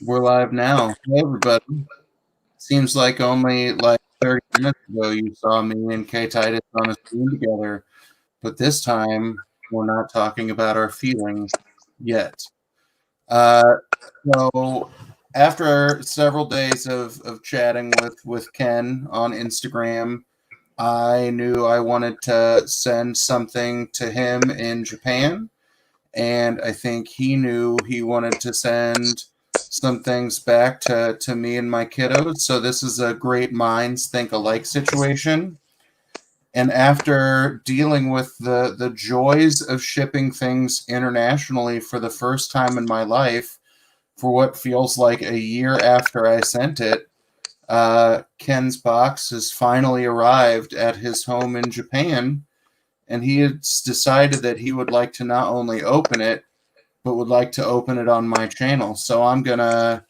We're live now. Hey, everybody. Seems like only like 30 minutes ago you saw me and K Titus on a screen together, but this time we're not talking about our feelings yet. Uh, so, after several days of chatting with Ken on Instagram, I knew I wanted to send something to him in Japan, and I think he knew he wanted to send some things back to me and my kiddos. So this is a great minds think alike situation. And after dealing with the joys of shipping things internationally for the first time in my life, for what feels like a year after I sent it, Ken's box has finally arrived at his home in Japan, and he has decided that he would like to not only open it, but would like to open it on my channel. So I'm gonna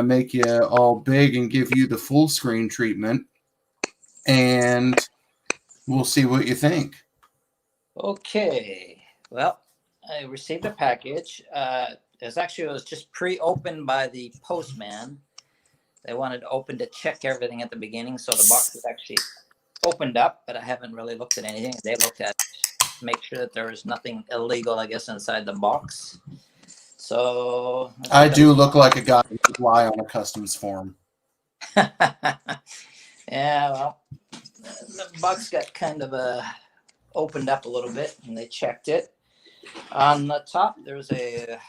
make you all big and give you the full screen treatment, and we'll see what you think. Okay. Well, I received a package. It was just pre-opened by the postman. They wanted to open to check everything at the beginning, so the box is actually opened up, but I haven't really looked at anything. They looked at make sure that there was nothing illegal, I guess, inside the box. So I do look like a guy who would lie on a customs form. yeah, well, the box got kind of opened up a little bit, and they checked it. On the top, there's a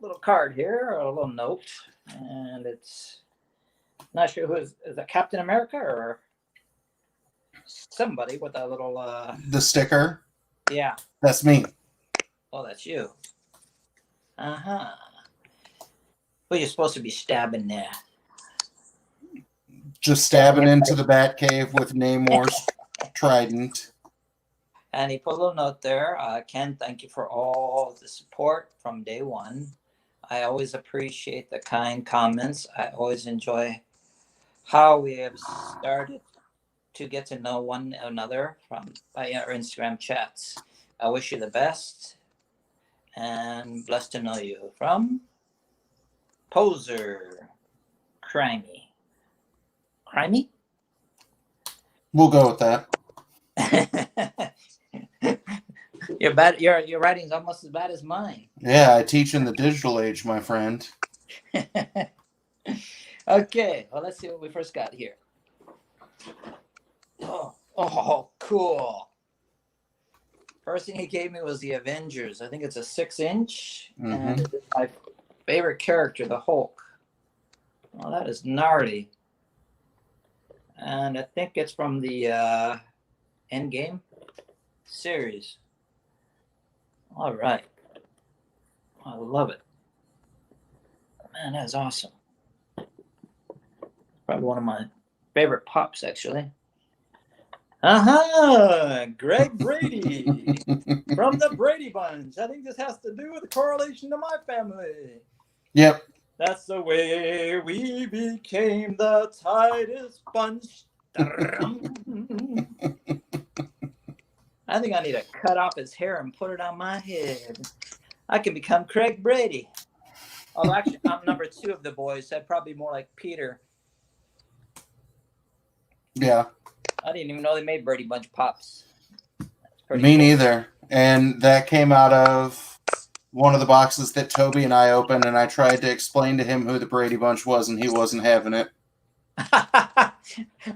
little card here, a little note, and it's not sure who is it Captain America or somebody with a little The sticker? Yeah. That's me. Oh, that's you. Uh-huh. Well, you're supposed to be stabbing there. Just stabbing into the Batcave with Namor's trident. And he put a little note there. Ken, thank you for all the support from day one. I always appreciate the kind comments. I always enjoy how we have started to get to know one another by our Instagram chats. I wish you the best and blessed to know you. From Poser Crimey. Crimey? We'll go with that. Your writing's almost as bad as mine. Yeah, I teach in the digital age, my friend. Okay, well, let's see what we first got here. Oh, cool. First thing he gave me was the Avengers. I think it's a 6-inch, and it's my favorite character, the Hulk. Well, that is gnarly. And I think it's from the Endgame series. All right. I love it. Man, that is awesome. Probably one of my favorite pops, actually. Greg Brady from the Brady Bunch. I think this has to do with the correlation to my family. Yep. That's the way we became the Titus Bunch. I think I need to cut off his hair and put it on my head. I can become Craig Brady. Although actually, I'm number 2 of the boys. So I'd probably be more like Peter. Yeah. I didn't even know they made Brady Bunch pops. Me neither. And that came out of one of the boxes that Toby and I opened, and I tried to explain to him who the Brady Bunch was, and he wasn't having it.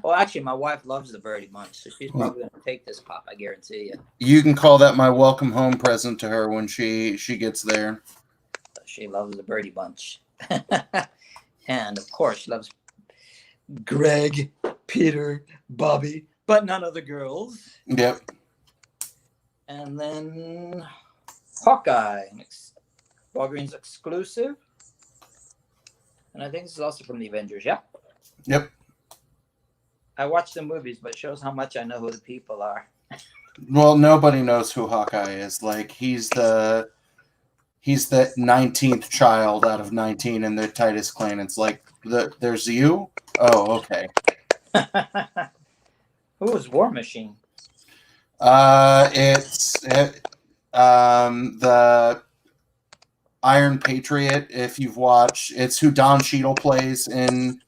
Well, actually, my wife loves the Brady Bunch, so she's probably going to take this pop, I guarantee you. You can call that my welcome home present to her when she gets there. She loves the Brady Bunch. And, of course, she loves Greg, Peter, Bobby, but none of the girls. Yep. And then Hawkeye, Walgreens exclusive. And I think this is also from the Avengers, yeah? Yep. I watch the movies, but it shows how much I know who the people are. Well, nobody knows who Hawkeye is. Like, he's the 19th child out of 19 in the Titus clan. It's like, there's you? Oh, okay. Who is War Machine? It's the Iron Patriot. If you've watched, it's who Don Cheadle plays in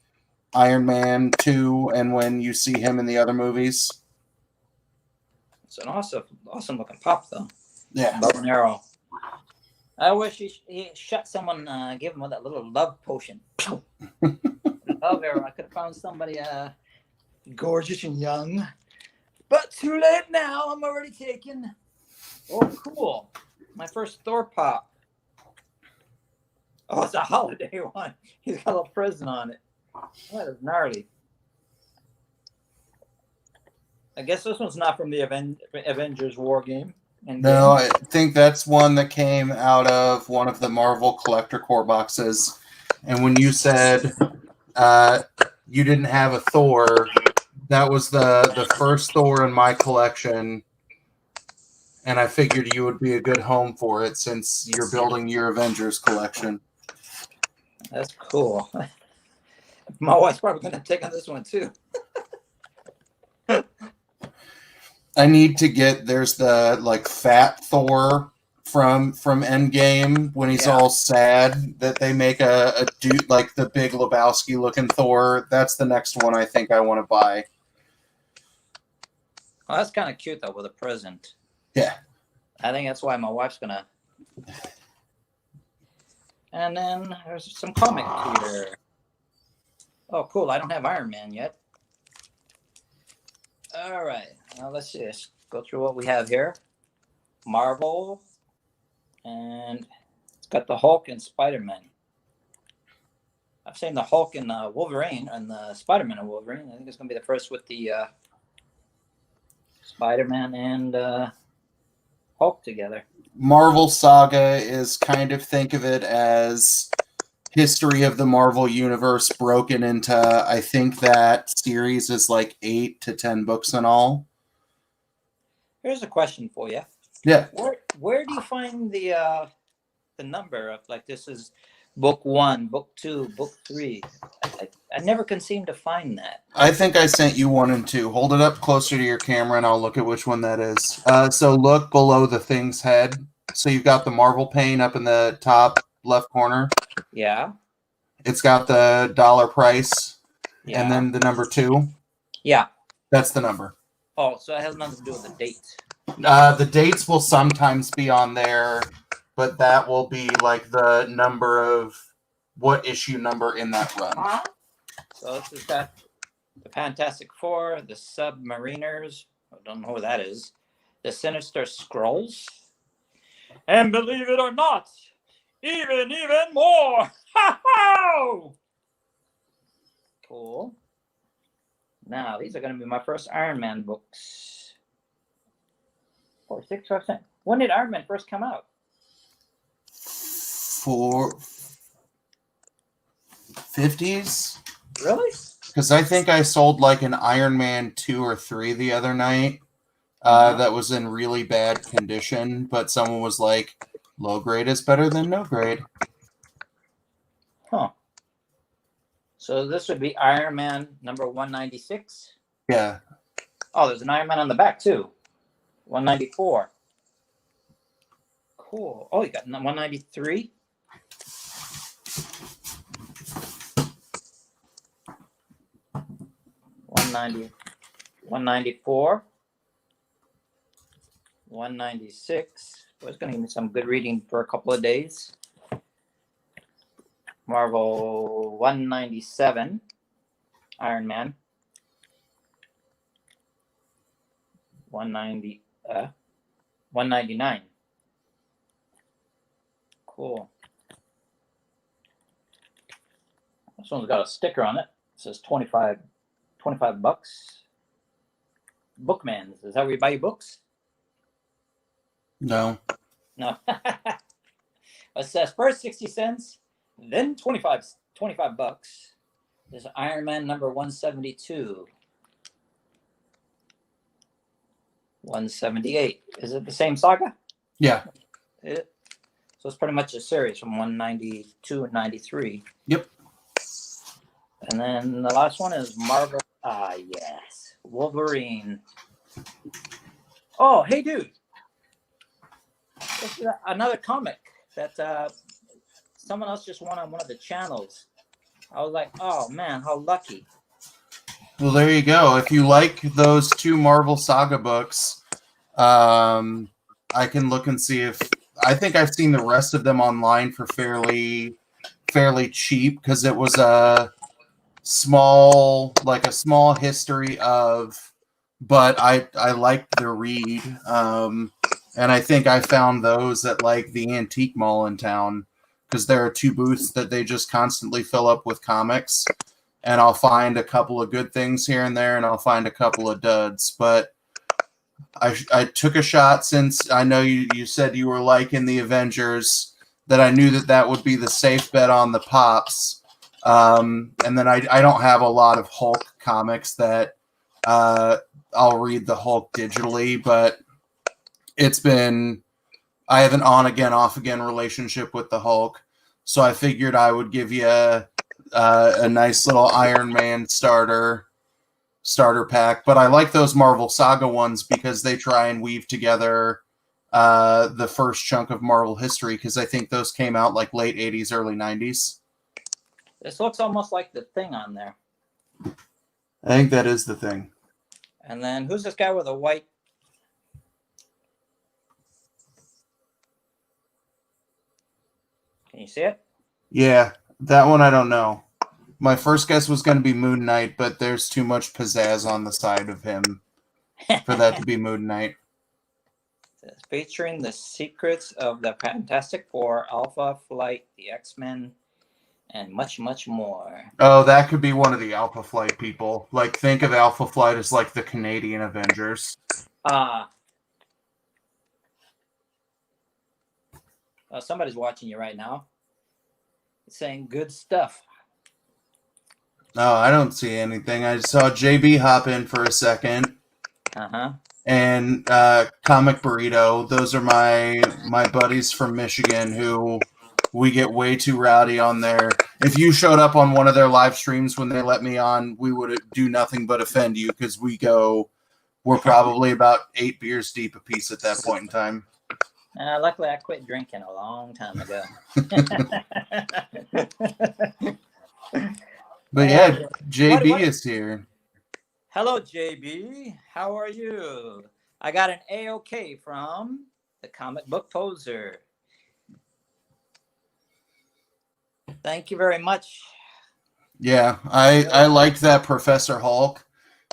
Iron Man 2, and when you see him in the other movies. It's an awesome looking pop though. Yeah. Bow and arrow. I wish he shot someone, gave him that little love potion. Love arrow. I could have found somebody gorgeous and young. But too late now. I'm already taken. Oh, cool. My first Thor pop. Oh, it's a holiday one. He's got a little present on it. That is gnarly. I guess this one's not from the Avengers War game. No, I think that's one that came out of one of the Marvel Collector Core boxes. And when you said you didn't have a Thor, that was the first Thor in my collection. And I figured you would be a good home for it since you're building your Avengers collection. That's cool. My wife's probably going to take on this one too. I need to get, there's the like fat Thor from Endgame when he's all sad that they make a dude like the Big Lebowski looking Thor. That's the next one I think I want to buy. Well, that's kind of cute though with a present. Yeah. I think that's why my wife's going to. And then there's some comic here. Oh, cool. I don't have Iron Man yet. All right. Now let's just go through what we have here. Marvel. And it's got the Hulk and Spider-Man. I've seen the Hulk and Wolverine and the Spider-Man and Wolverine. I think it's going to be the first with the Spider-Man and Hulk together. Marvel Saga is kind of, think of it as history of the Marvel Universe broken into, I think that series is like 8 to 10 books in all. Here's a question for you. Yeah. Where do you find the number of, like, this is book 1, book 2, book 3? I never can seem to find that. I think I sent you 1 and 2. Hold it up closer to your camera and I'll look at which one that is. So look below the thing's head. So you've got the Marvel pane up in the top left corner. Yeah. It's got the dollar price. Yeah. And then the number 2. Yeah. That's the number. Oh, so it has nothing to do with the date. The dates will sometimes be on there, but that will be like the number of what issue number in that run. So this has got the Fantastic Four, the Submariners. I don't know who that is. The Sinister Scrolls. And believe it or not, even more. Ha-ha! Cool. Now, these are going to be my first Iron Man books. 4, 6, 5, 7. When did Iron Man first come out? 50s? Really? Because I think I sold like an Iron Man 2 or 3 the other night that was in really bad condition, but someone was like, low grade is better than no grade. Huh. So this would be Iron Man number 196? Yeah. Oh, there's an Iron Man on the back too. 194. Cool. Oh, you got 193? $190, 194, 196. Well, it's going to give me some good reading for a couple of days. Marvel 197, Iron Man. 199. Cool. This one's got a sticker on it. It says 25 bucks. Bookman's. Is that where you buy your books? No. No. It says first 60 cents, then 25 bucks. There's Iron Man number 172. 178. Is it the same saga? Yeah. So it's pretty much a series from 192 and 93. Yep. And then the last one is Marvel. Yes. Wolverine. Oh, hey, dude. This is another comic that someone else just won on one of the channels. I was like, oh man, how lucky. Well, there you go. If you like those 2 Marvel Saga books, I can look and see if I think I've seen the rest of them online for fairly cheap because it was a small history of, but I liked the read, and I think I found those at like the antique mall in town because there are 2 booths that they just constantly fill up with comics, and I'll find a couple of good things here and there, and I'll find a couple of duds, but I took a shot since I know you said you were liking the Avengers, that I knew that would be the safe bet on the pops. And then I don't have a lot of Hulk comics that I'll read the Hulk digitally, but I have an on again, off again relationship with the Hulk. So I figured I would give you a nice little Iron Man starter pack, but I like those Marvel Saga ones because they try and weave together the first chunk of Marvel history, because I think those came out like late 80s, early 90s. This looks almost like the Thing on there. I think that is the Thing. And then who's this guy with a white? Can you see it? Yeah, that one I don't know. My first guess was going to be Moon Knight, but there's too much pizzazz on the side of him for that to be Moon Knight. Featuring the secrets of the Fantastic Four, Alpha Flight, the X-Men, and much, much more. Oh, that could be one of the Alpha Flight people. Like, think of Alpha Flight as like the Canadian Avengers. Somebody's watching you right now. It's saying good stuff. No, I don't see anything. I saw JB hop in for a second. And Comic Burrito. Those are my buddies from Michigan who we get way too rowdy on there. If you showed up on one of their live streams when they let me on, we would do nothing but offend you because we're probably about 8 beers deep a piece at that point in time. Luckily, I quit drinking a long time ago. But yeah, JB is here. Hello, JB. How are you? I got an AOK from the Comic Book Poser. Thank you very much. Yeah, I liked that Professor Hulk,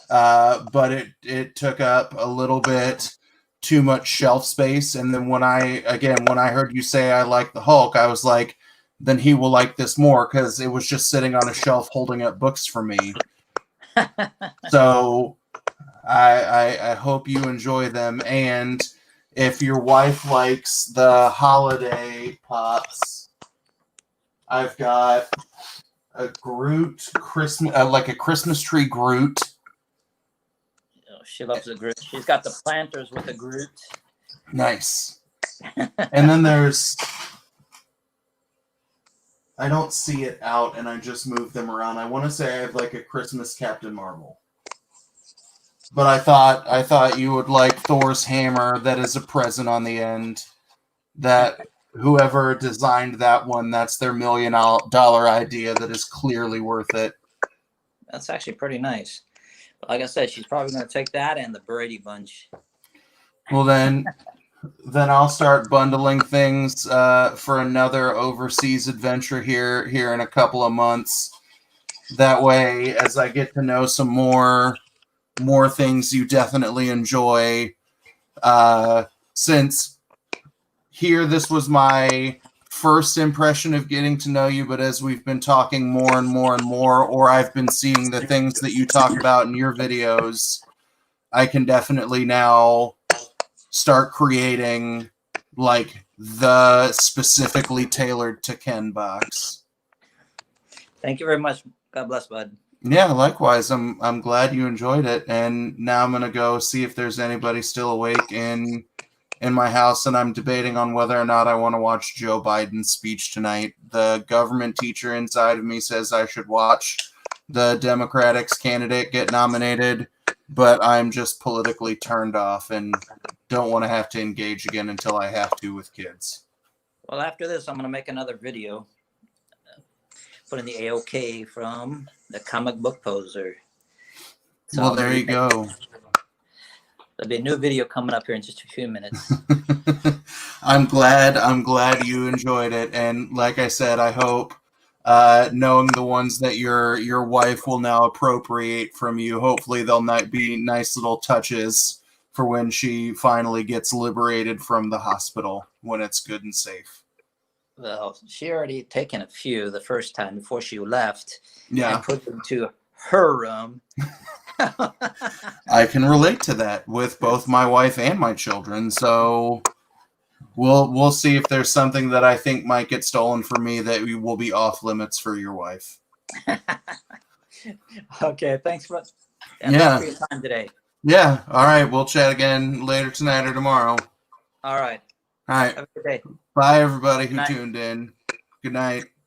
but it took up a little bit too much shelf space. And then when I heard you say I like the Hulk, I was like, then he will like this more because it was just sitting on a shelf holding up books for me. So I hope you enjoy them. And if your wife likes the holiday pops, I've got a Groot Christmas, like a Christmas tree Groot. Oh, she loves the Groot. She's got the planters with the Groot. Nice. And then there's, I don't see it out, and I just moved them around. I want to say I have like a Christmas Captain Marvel. But I thought you would like Thor's hammer that is a present on the end. That whoever designed that one, that's their $1 million idea that is clearly worth it. That's actually pretty nice. But like I said, she's probably going to take that and the Brady Bunch. Well, then I'll start bundling things for another overseas adventure here in a couple of months. That way, as I get to know some more things you definitely enjoy, since here this was my first impression of getting to know you, but as we've been talking more and more and more, or I've been seeing the things that you talk about in your videos, I can definitely now start creating like the specifically tailored to Ken box. Thank you very much. God bless, bud. Yeah, likewise. I'm glad you enjoyed it, and now I'm gonna go see if there's anybody still awake in my house, and I'm debating on whether or not I want to watch Joe Biden's speech tonight. The government teacher inside of me says I should watch the Democrats candidate get nominated, but I'm just politically turned off and don't want to have to engage again until I have to with kids. Well, after this, I'm going to make another video. put in the AOK from the comic book poser. So Well, there you go. There'll be a new video coming up here in just a few minutes. I'm glad you enjoyed it, and like I said, I hope knowing the ones that your wife will now appropriate from you, hopefully they'll not be nice little touches for when she finally gets liberated from the hospital when it's good and safe. Well, she already taken a few the first time before she left Yeah, and put them to her room. I can relate to that with both my wife and my children. So we'll see if there's something that I think might get stolen from me that will be off limits for your wife. Okay, thanks for Yeah. your time today. Yeah. All right. We'll chat again later tonight or tomorrow. All right. All right. Have a good day. Bye, everybody who Good night. tuned in. Good night.